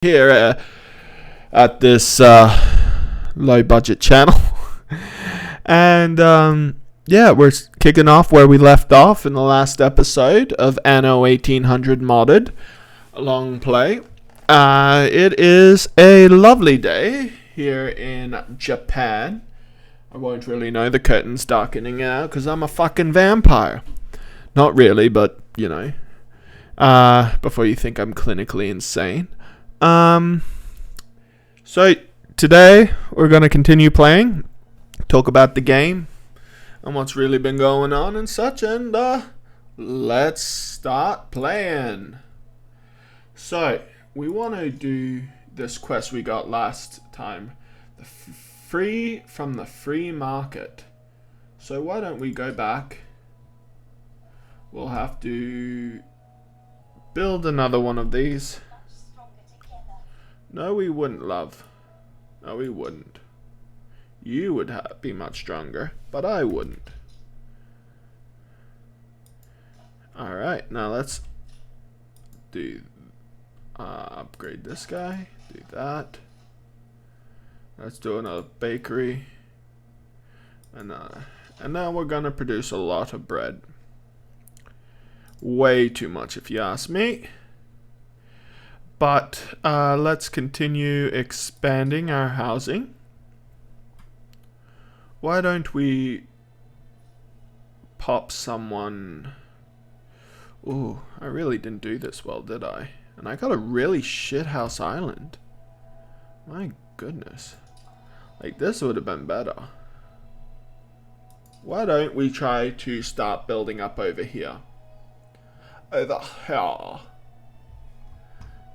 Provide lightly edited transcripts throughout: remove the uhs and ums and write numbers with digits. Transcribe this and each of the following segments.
Here at this low budget channel. And yeah, we're kicking off where we left off in the last episode of Anno 1800 modded long play. It is a lovely day here in Japan. I won't really know, the curtain's darkening out because I'm a fucking vampire. Not really, but you know, before you think I'm clinically insane. So today we're going to continue playing, talk about the game and what's really been going on and such, and let's start playing. So we want to do this quest we got last time, the free from the free market. So why don't we go back? We'll have to build another one of these. No, we wouldn't, love. No, we wouldn't. You would be much stronger, but I wouldn't. Alright, now let's do upgrade this guy. Do that. Let's do another bakery. And now we're gonna produce a lot of bread. Way too much if you ask me. But let's continue expanding our housing. Why don't we pop someone? Ooh, I really didn't do this well, did I? And I got a really shithouse island. My goodness. Like, this would have been better. Why don't we try to start building up over here? Over here.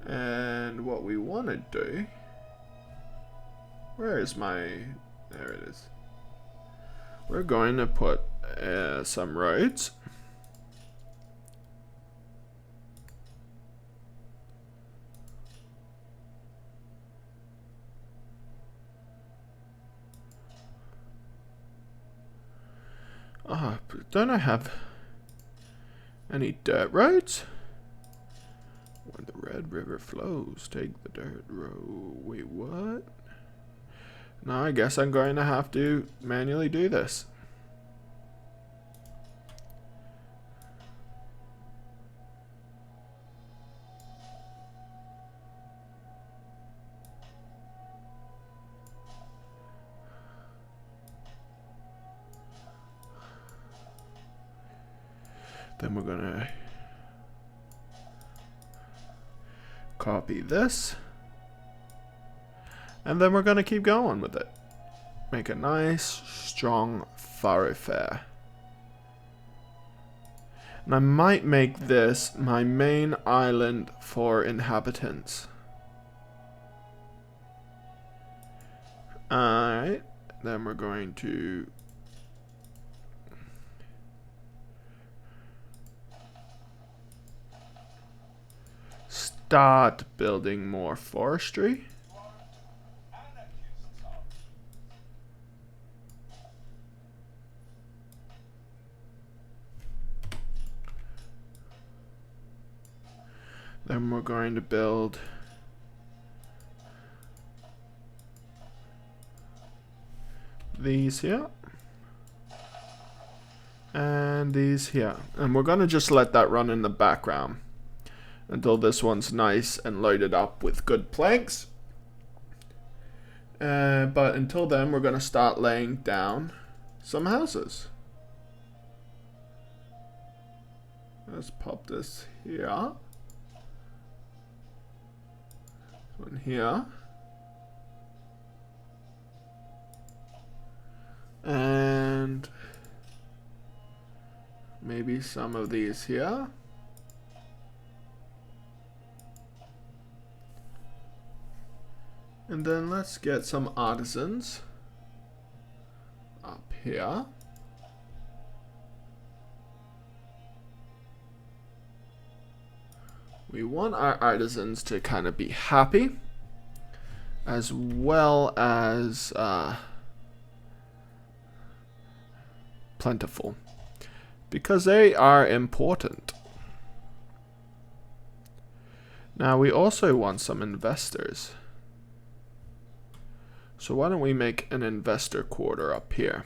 And what we want to do, where is my, there it is. We're going to put some roads. Oh, don't I have any dirt roads? When the Red River flows, take the dirt road. Wait, what? Now I guess I'm going to have to manually do this. Then we're gonna copy this, and then we're going to keep going with it. Make a nice strong thoroughfare. And I might make this my main island for inhabitants. Alright, then we're going to start building more forestry. Then we're going to build these here and these here, and we're going to just let that run in the background until this one's nice and loaded up with good planks. But until then, we're going to start laying down some houses. Let's pop this here. One here. And maybe some of these here. And then let's get some artisans up here. We want our artisans to kind of be happy, as well as plentiful, because they are important. Now we also want some investors. So why don't we make an investor quarter up here?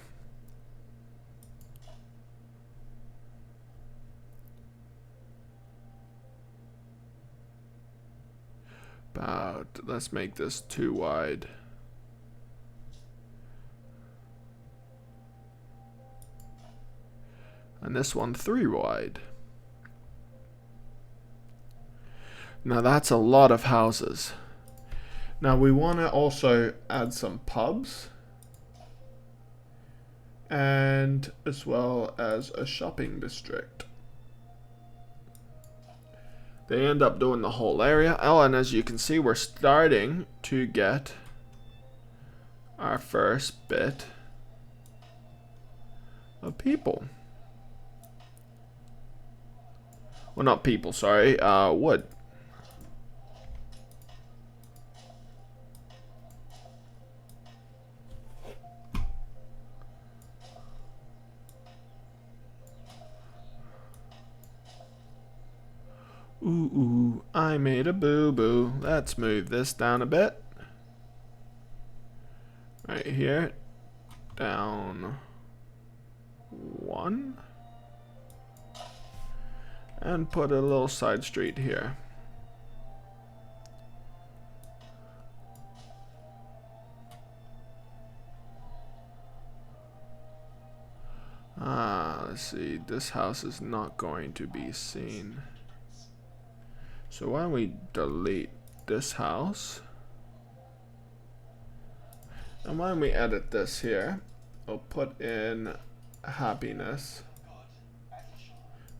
Let's make this 2 wide. And this one 3 wide. Now that's a lot of houses. Now we want to also add some pubs. And as well as a shopping district. They end up doing the whole area. Oh, and as you can see, we're starting to get our first bit of people. Well, not people, sorry, wood. Ooh, I made a boo-boo. Let's move this down a bit. Right here. Down 1. And put a little side street here. Let's see. This house is not going to be seen. So why don't we delete this house? And why don't we edit this here? I'll put in happiness.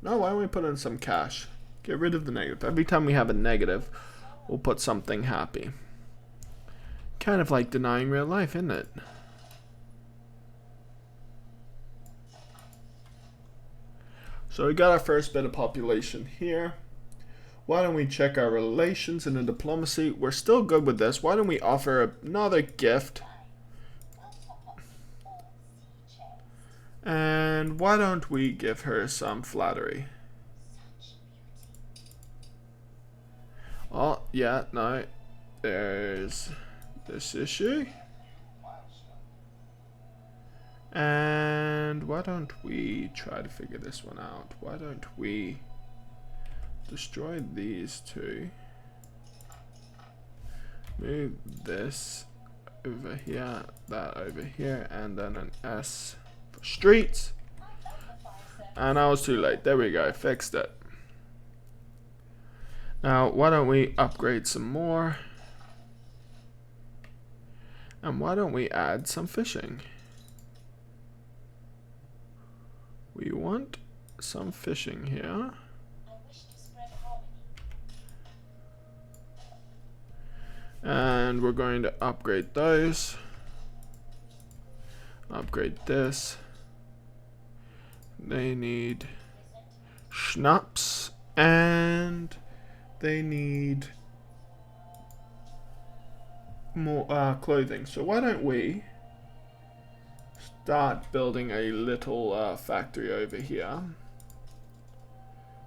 No, why don't we put in some cash? Get rid of the negative. Every time we have a negative, we'll put something happy. Kind of like denying real life, isn't it? So we got our first bit of population here. Why don't we check our relations and the diplomacy? We're still good with this. Why don't we offer another gift? And why don't we give her some flattery? Oh, yeah, no. There's this issue. And why don't we try to figure this one out? Why don't we destroy these two? Move this over here, that over here, and then an S for streets. And I was too late. There we go, fixed it. Now, why don't we upgrade some more? And why don't we add some fishing? We want some fishing here. And we're going to upgrade those. Upgrade this. They need schnapps and they need more clothing. So why don't we start building a little factory over here?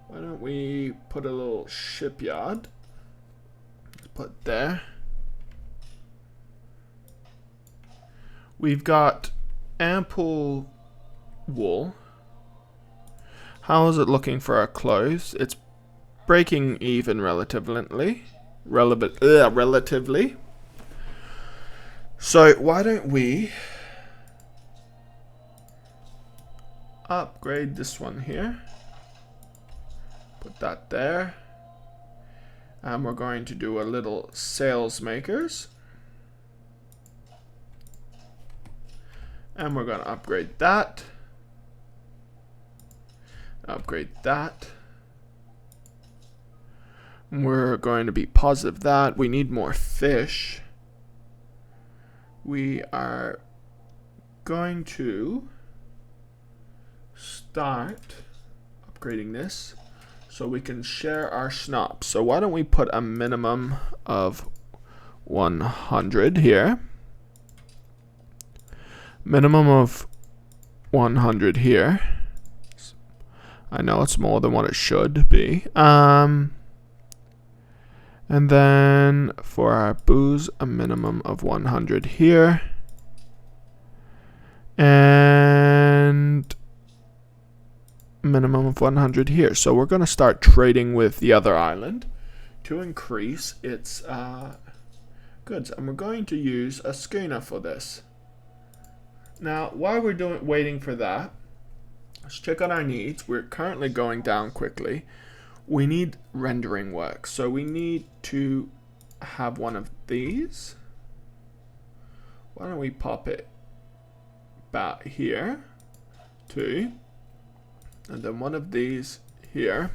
Why don't we put a little shipyard? Let's put there. We've got ample wool. How is it looking for our clothes? It's breaking even relatively. Relatively. So why don't we upgrade this one here? Put that there. And we're going to do a little sales makers. And we're going to upgrade that. Upgrade that. We're going to be positive that. We need more fish. We are going to start upgrading this so we can share our schnapps. So why don't we put a minimum of 100 here. Minimum of 100 here. I know it's more than what it should be. And And then for our booze, a minimum of 100 here. And minimum of 100 here. So we're going to start trading with the other island to increase its goods. And we're going to use a schooner for this. Now, while we're waiting for that, let's check on our needs. We're currently going down quickly. We need rendering work. So we need to have one of these. Why don't we pop it back here? Two. And then one of these here.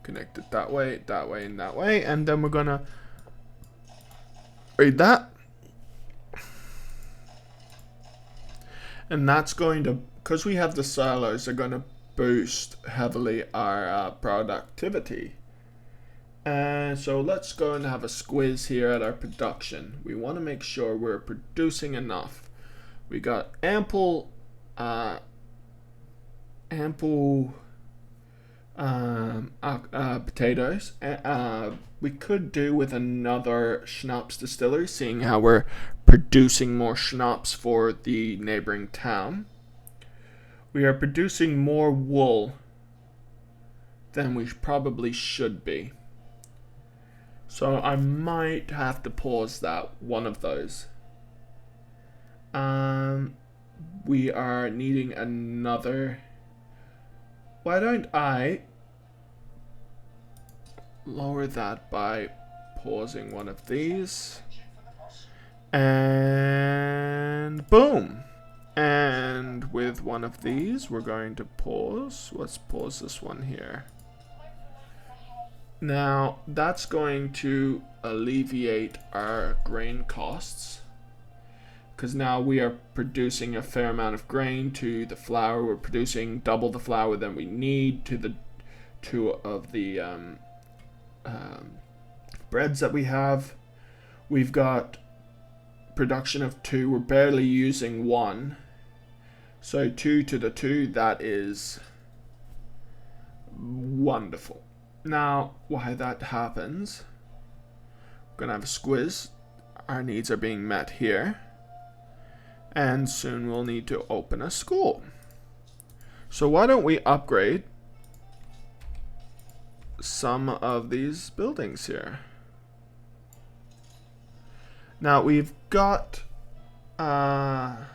Connect it that way, and that way. And then we're going to read that. And that's going to, because we have the silos, they're going to boost heavily our productivity. And so let's go and have a squiz here at our production. We want to make sure we're producing enough. We got ample potatoes. We could do with another schnapps distillery, seeing how we're producing more schnapps for the neighboring town. We are producing more wool than we probably should be. So I might have to pause that, one of those. We are needing another. Why don't I lower that by pausing one of these? And boom. And with one of these, we're going to pause. Let's pause this one here. Now, that's going to alleviate our grain costs, because now we are producing a fair amount of grain to the flour. We're producing double the flour than we need to the two of the breads that we have. We've got production of 2. We're barely using 1. So 2 to the 2, that is wonderful. Now, why that happens, we're going to have a squiz. Our needs are being met here. And soon we'll need to open a school. So why don't we upgrade some of these buildings here. Now we've got the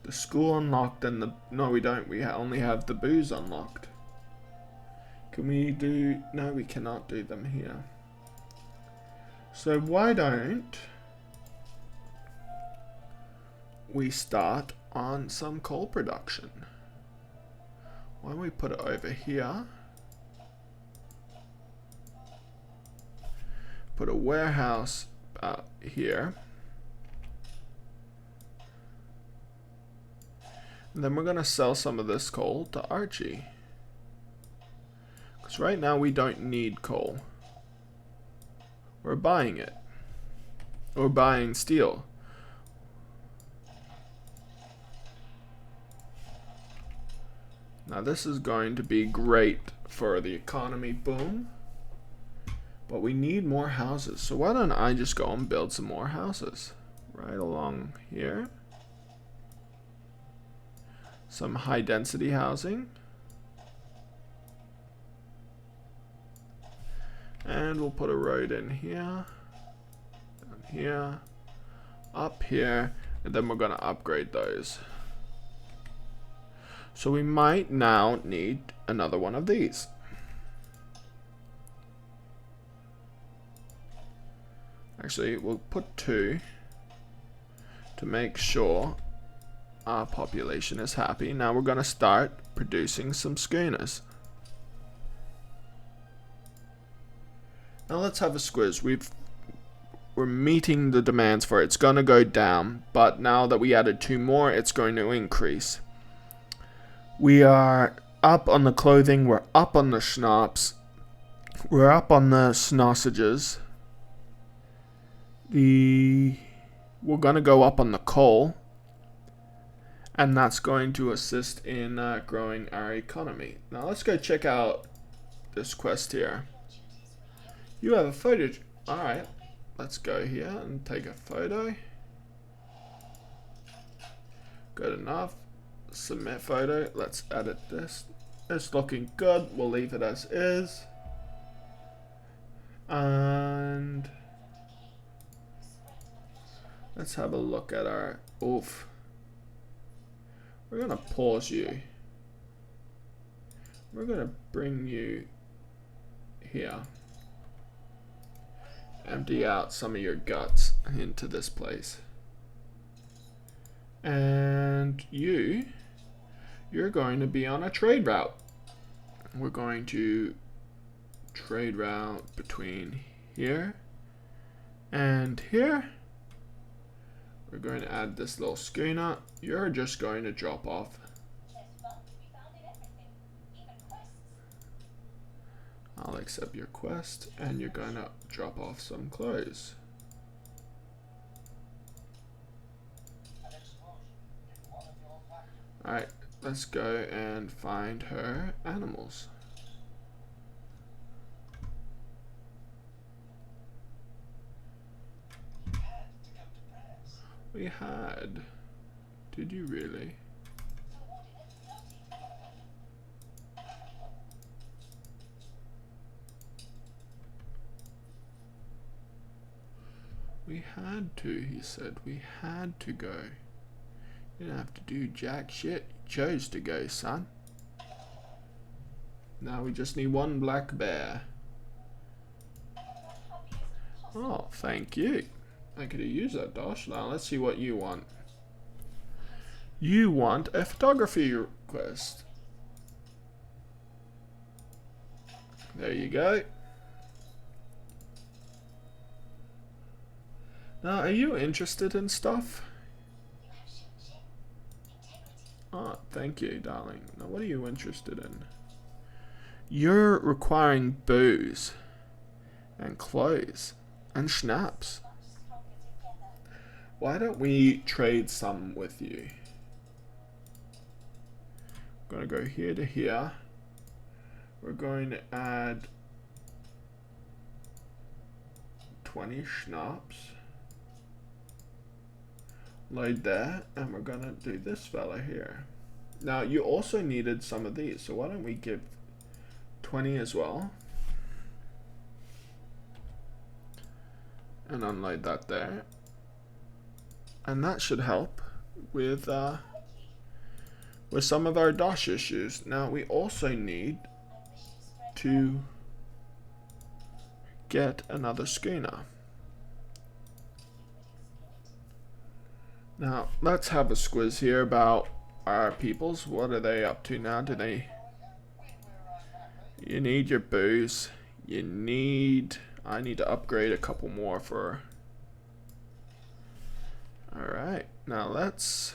school unlocked and the... No, we don't. We only have the booze unlocked. Can we do... No, we cannot do them here. So why don't we start on some coal production? Why don't we put it over here? Put a warehouse here. And then we're going to sell some of this coal to Archie. Because right now we don't need coal. We're buying it. We're buying steel. Now this is going to be great for the economy boom. But we need more houses. So why don't I just go and build some more houses right along here. Some high density housing. And we'll put a road in here, down here, up here, and then we're going to upgrade those. So we might now need another one of these. Actually, we'll put 2 to make sure our population is happy. Now we're going to start producing some schooners. Now let's have a squiz. We're meeting the demands for it. It's going to go down, but now that we added 2 more, it's going to increase. We are up on the clothing. We're up on the schnapps. We're up on the sausages. We're going to go up on the coal, and that's going to assist in growing our economy. Now let's go check out this quest here. You have a photo. Alright, let's go here and take a photo. Good enough. Submit photo. Let's edit this. It's looking good. We'll leave it as is. And let's have a look at our oof. We're gonna pause you. We're gonna bring you here. Empty out some of your guts into this place. And you're going to be on a trade route. We're going to trade route between here and here. We're going to add this little schooner. You're just going to drop off. I'll accept your quest, and you're going to drop off some clothes. Alright, let's go and find her animals. We had. Did you really? We had to, he said. We had to go. You didn't have to do jack shit. You chose to go, son. Now we just need one black bear. Oh, thank you. I could have used that, Dosh. Now let's see what you want. You want a photography request. There you go. Now, are you interested in stuff? Oh, thank you, darling. Now, what are you interested in? You're requiring booze and clothes and schnapps. Why don't we trade some with you? I'm going to go here to here. We're going to add 20 schnapps. Load there, and we're going to do this fella here. Now, you also needed some of these, so why don't we give 20 as well? And unload that there. And that should help with some of our DOS issues. Now we also need to get another schooner. Now let's have a squiz here about our peoples. What are they up to now? Do they? You need your booze. I need to upgrade a couple more for. Alright, now let's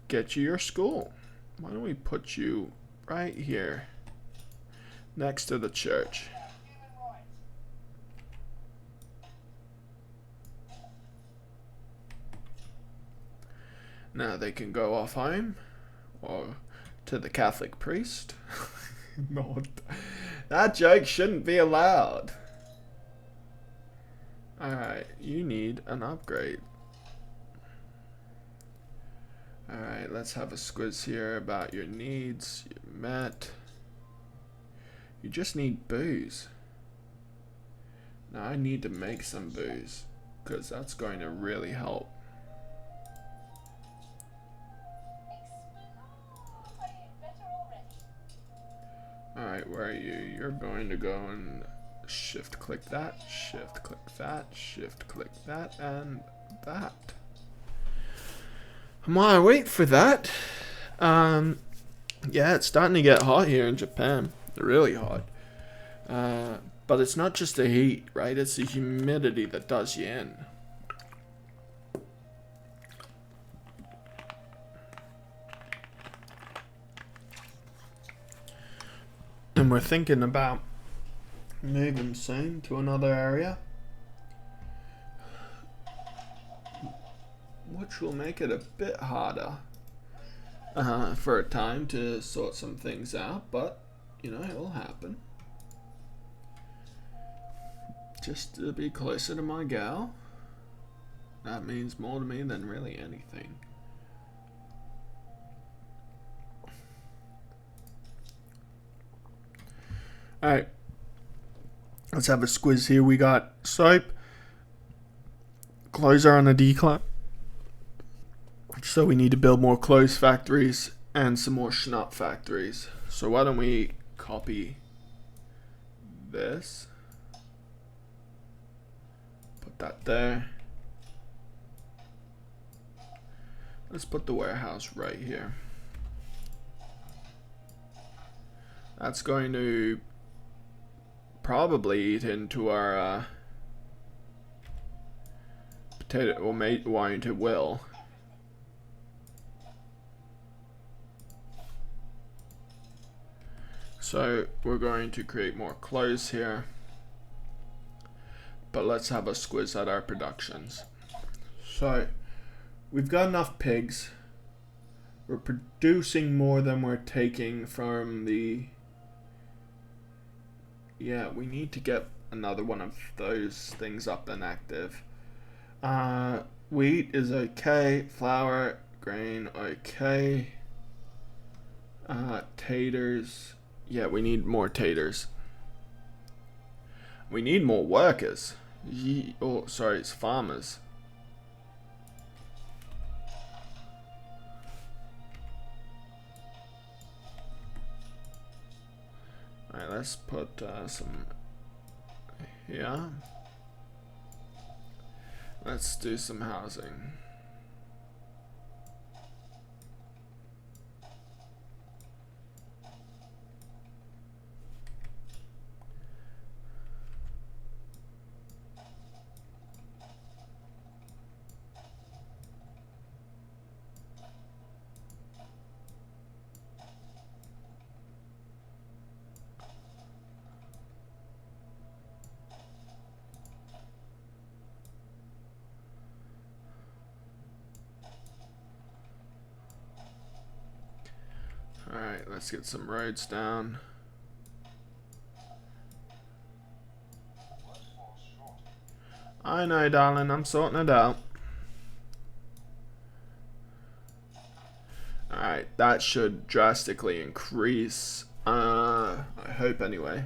get you your school. Why don't we put you right here next to the church? Now they can go off home or to the Catholic priest. No, that joke shouldn't be allowed. Alright, you need an upgrade. Alright, let's have a squiz here about your needs. You're met. You just need booze. Now I need to make some booze, because that's going to really help. Alright, where are you? You're going to go and shift click that, shift click that, shift click that, and that. And while I wait for that, yeah, it's starting to get hot here in Japan. Really hot. But it's not just the heat, right? It's the humidity that does you in. And we're thinking about moving soon to another area, which will make it a bit harder for a time to sort some things out, but you know, it'll happen. Just to be closer to my gal. That means more to me than really anything. Alright. Let's have a squiz here. We got soap. Clothes are on a decline. So we need to build more clothes factories and some more schnapp factories. So why don't we copy this. Put that there. Let's put the warehouse right here. That's going to probably eat into our potato, or it will. So we're going to create more clothes here. But let's have a squiz at our productions. So we've got enough pigs. We're producing more than we're taking from the... Yeah, we need to get another one of those things up and active. Wheat is okay. Flour, grain, okay. Taters. Yeah, we need more taters. We need more workers. Oh, sorry, it's farmers. Alright, let's put some here. Let's do some housing. Alright, let's get some roads down. I know, darling, I'm sorting it out. Alright, that should drastically increase. I hope anyway.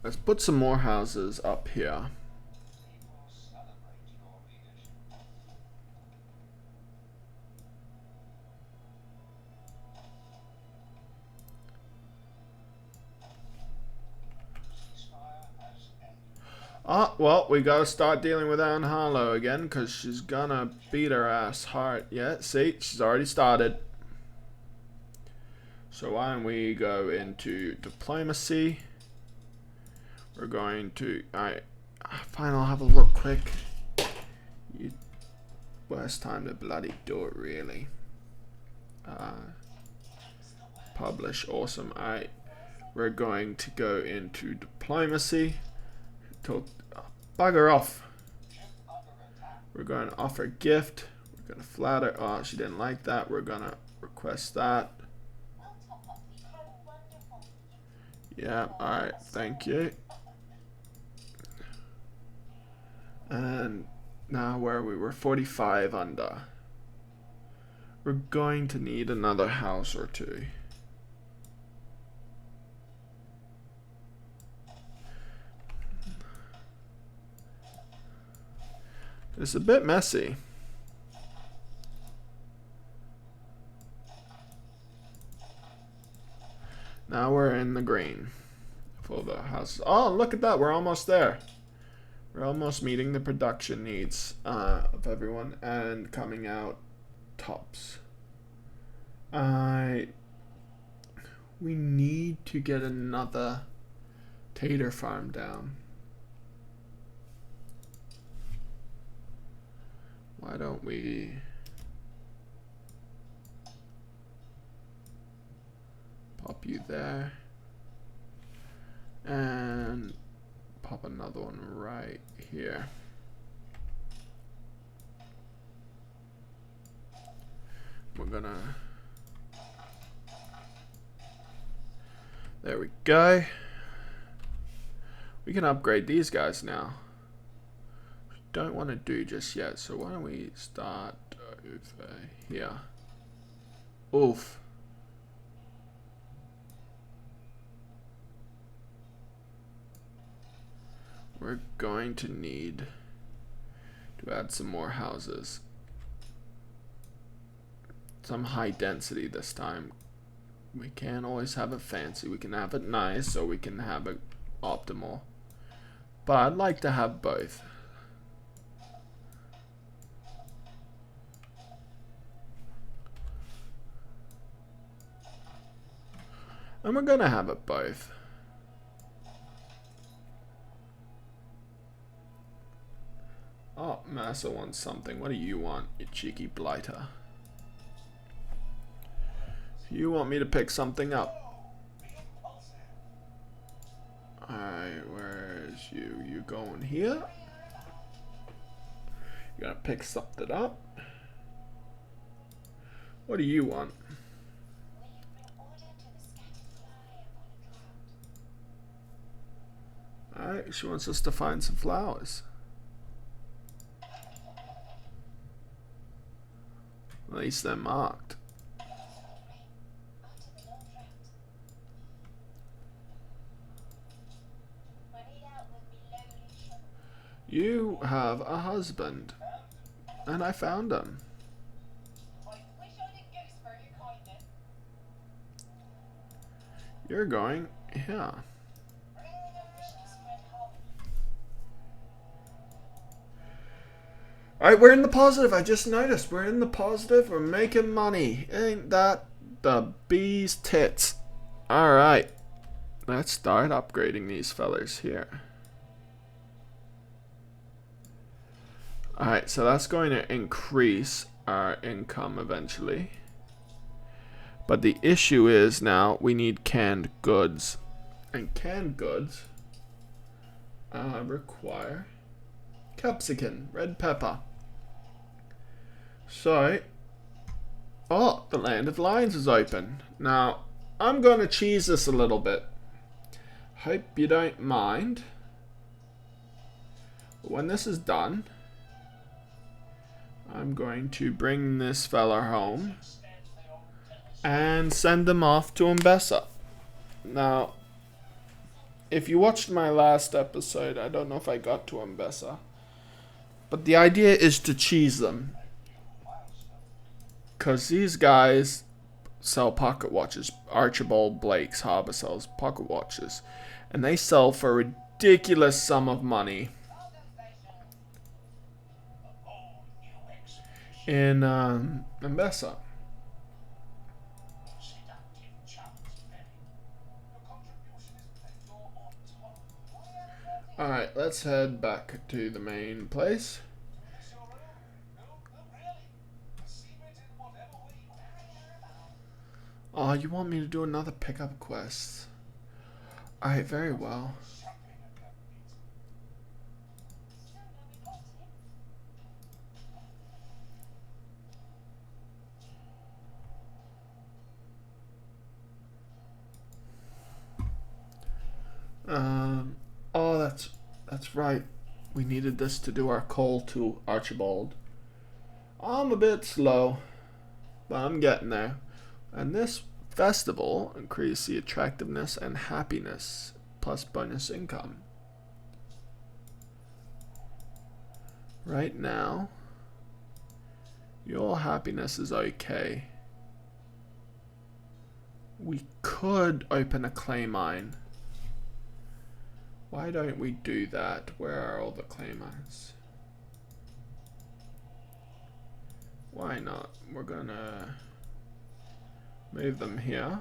Let's put some more houses up here. Oh, well, we gotta start dealing with Anne Harlow again, because she's gonna beat her ass hard. Yeah, see, she's already started. So why don't we go into diplomacy? We're going to... Alright, fine, I'll have a look quick. Worst time to bloody do it, really. Publish, awesome. Alright, we're going to go into diplomacy. Bugger off. We're going to offer gift. We're going to flatter. Oh, she didn't like that. We're going to request that. Yeah, alright, thank you. And now where we were 45 under. We're going to need another house or two. It's a bit messy. Now we're in the green for the houses. Oh, look at that. We're almost there. We're almost meeting the production needs of everyone and coming out tops. We need to get another tater farm down. Why don't we pop you there and pop another one right here. We're gonna There we go. We can upgrade these guys now. Don't want to do just yet, so why don't we start over here? Oof. We're going to need to add some more houses. Some high density this time. We can't always have it fancy. We can have it nice, or we can have it optimal. But I'd like to have both. And we're gonna have it both. Oh, Massa wants something. What do you want, you cheeky blighter? You want me to pick something up? Alright, where's you? You going here? You gonna pick something up? What do you want? Alright, she wants us to find some flowers. At least they're marked. You have a husband, and I found him. You're going, yeah. Alright, we're in the positive. I just noticed. We're in the positive. We're making money. Ain't that the bee's tits? Alright. Let's start upgrading these fellers here. Alright, so that's going to increase our income eventually. But the issue is now we need canned goods. And canned goods require capsicum, red pepper. So, oh, the Land of Lions is open. Now, I'm going to cheese this a little bit. Hope you don't mind. When this is done, I'm going to bring this fella home and send him off to Mbessa. Now, if you watched my last episode, I don't know if I got to Mbessa, but the idea is to cheese them. Because these guys sell pocket watches. Archibald Blake's Harbour sells pocket watches. And they sell for a ridiculous sum of money. In Mbessa. Alright, let's head back to the main place. Oh, you want me to do another pickup quest? Alright, very well. Oh, that's right. We needed this to do our call to Archibald. I'm a bit slow, but I'm getting there. And this festival increases the attractiveness and happiness, plus bonus income. Right now, your happiness is okay. We could open a clay mine. Why don't we do that? Where are all the clay mines? Why not? We're gonna move them here.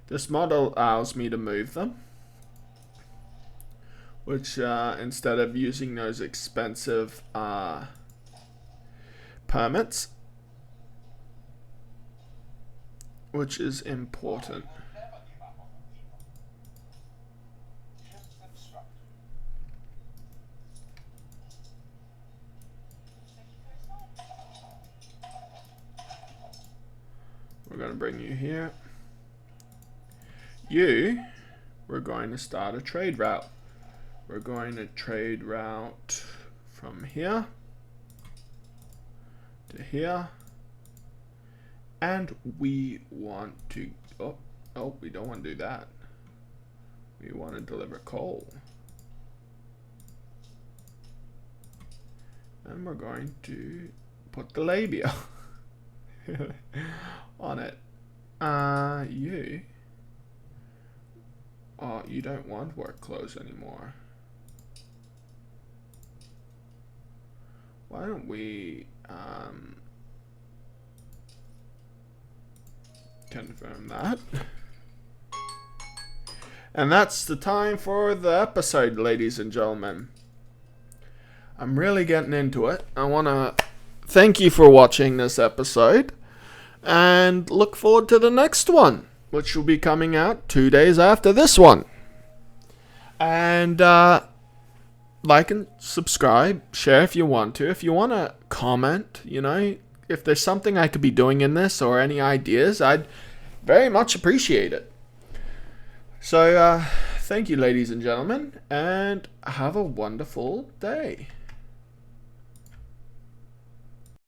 This mod allows me to move them, which instead of using those expensive permits, which is important. We're gonna bring you here. we're going to start a trade route. We're going to trade route from here to here. And we want to, we don't want to do that. We want to deliver coal. And we're going to put the labia on it. You don't want work clothes anymore. Why don't we confirm that? And that's the time for the episode, ladies and gentlemen. I'm really getting into it. I want to thank you for watching this episode and look forward to the next one, which will be coming out 2 days after this one. And like and subscribe, share if you want to. If you want to comment, if there's something I could be doing in this or any ideas, I'd very much appreciate it. So thank you, ladies and gentlemen, and have a wonderful day.